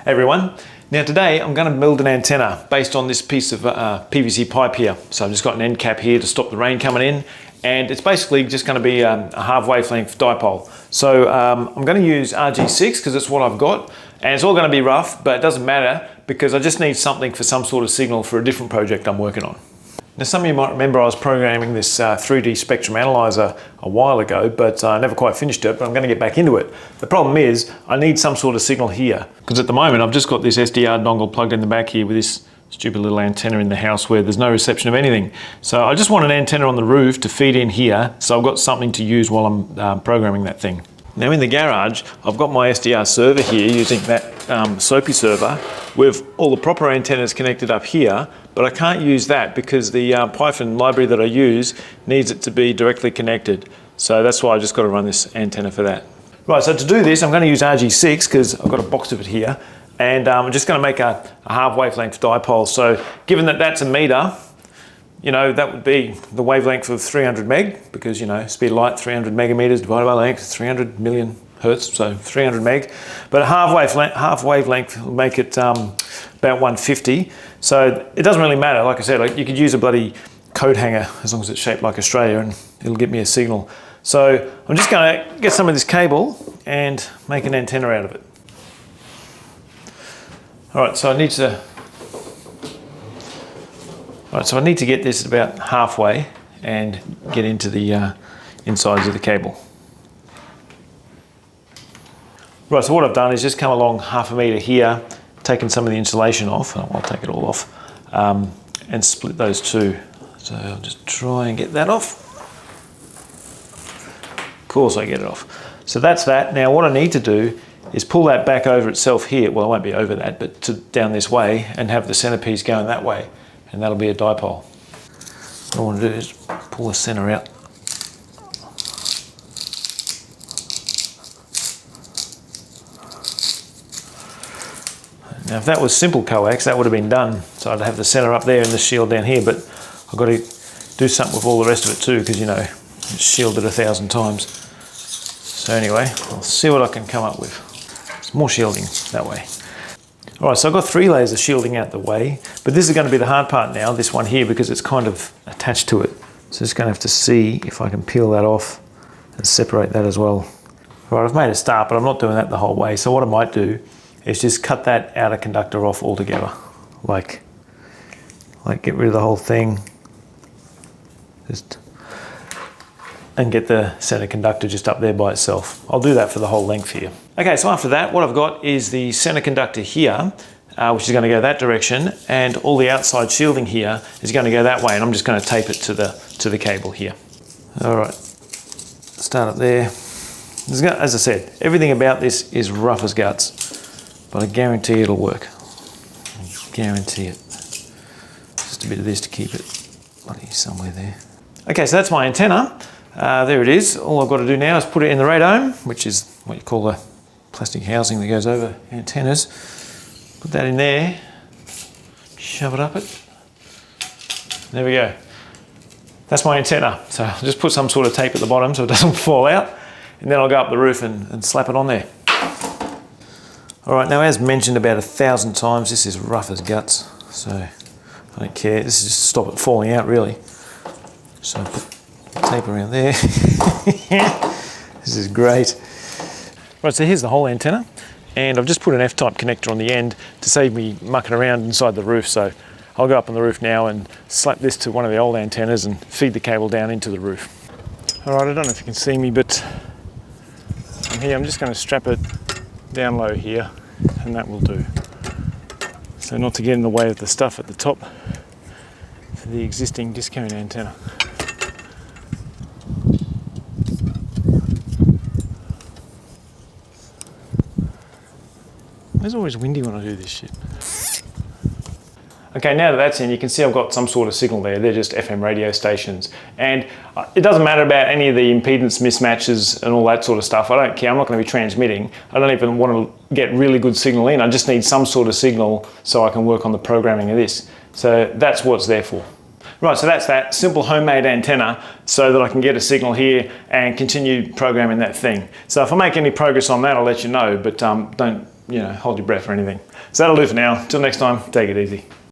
Hey everyone. Now today I'm going to build an antenna based on this piece of PVC pipe here. So I've just got an end cap here to stop the rain coming in, and it's basically just going to be a half wavelength dipole. So I'm going to use RG6 because it's what I've got, and it's all going to be rough, but it doesn't matter because I just need something for some sort of signal for a different project I'm working on. Now some of you might remember I was programming this 3D spectrum analyzer a while ago, but I never quite finished it, but I'm going to get back into it. The problem is I need some sort of signal here, because at the moment I've just got this SDR dongle plugged in the back here with this stupid little antenna in the house where there's no reception of anything. So I just want an antenna on the roof to feed in here, so I've got something to use while I'm programming that thing. Now in the garage, I've got my SDR server here using that SOAPy server with all the proper antennas connected up here, but I can't use that because the Python library that I use needs it to be directly connected. So that's why I just got to run this antenna for that. Right, so to do this, I'm going to use RG6 because I've got a box of it here, and I'm just going to make a half wavelength dipole. So given that that's a meter, you know, that would be the wavelength of 300 meg, because, you know, speed of light, 300 megameters divided by length, 300 million hertz, so 300 meg. But a half wavelength will make it about 150. So it doesn't really matter. Like I said, like, you could use a bloody coat hanger as long as it's shaped like Australia and it'll get me a signal. So I'm just going to get some of this cable and make an antenna out of it. All right, so I need to get this about halfway and get into the insides of the cable. Right, so what I've done is just come along half a meter here, taken some of the insulation off, I'll take it all off, and split those two. So I'll just try and get that off. Of course I get it off. So that's that. Now what I need to do is pull that back over itself here. Well, it won't be over that, but down this way, and have the centerpiece going that way. And that'll be a dipole. What I want to do is pull the center out. Now if that was simple coax, that would have been done. So I'd have the center up there and the shield down here, but I've got to do something with all the rest of it too, because, you know, it's shielded 1,000 times. So anyway, I'll see what I can come up with. It's more shielding that way. All right, so I've got 3 layers of shielding out the way, but this is going to be the hard part now, this one here, because it's kind of attached to it. So just going to have to see if I can peel that off and separate that as well. All right, I've made a start, but I'm not doing that the whole way. So what I might do is just cut that outer conductor off altogether. Like get rid of the whole thing. And get the center conductor just up there by itself. I'll do that for the whole length here. Okay, so after that, what I've got is the center conductor here, which is going to go that direction, and all the outside shielding here is going to go that way, and I'm just going to tape it to the cable here. All right, start up there. As I said, everything about this is rough as guts, but I guarantee it'll work. I guarantee it. Just a bit of this to keep it bloody somewhere there. Okay, so that's my antenna. There it is. All I've got to do now is put it in the radome, which is what you call the plastic housing that goes over antennas. Put that in there, shove it up it. There we go. That's my antenna. So I'll just put some sort of tape at the bottom so it doesn't fall out, and then I'll go up the roof and slap it on there. All right, now as mentioned about 1,000 times, this is rough as guts, so I don't care. This is just to stop it falling out really. So put tape around there. This is great. Right, so here's the whole antenna, and I've just put an F-type connector on the end to save me mucking around inside the roof. So I'll go up on the roof now and slap this to one of the old antennas and feed the cable down into the roof. All right, I don't know if you can see me, but from here I'm just going to strap it down low here, and that will do. So not to get in the way of the stuff at the top for the existing discount antenna. It's always windy when I do this shit. Okay, now that that's in, you can see I've got some sort of signal there. They're just FM radio stations. And it doesn't matter about any of the impedance mismatches and all that sort of stuff. I don't care, I'm not going to be transmitting. I don't even want to get really good signal in. I just need some sort of signal so I can work on the programming of this. So that's what it's there for. Right, so that's that simple homemade antenna so that I can get a signal here and continue programming that thing. So if I make any progress on that, I'll let you know, but don't hold your breath or anything. So that'll do for now. Till next time, take it easy.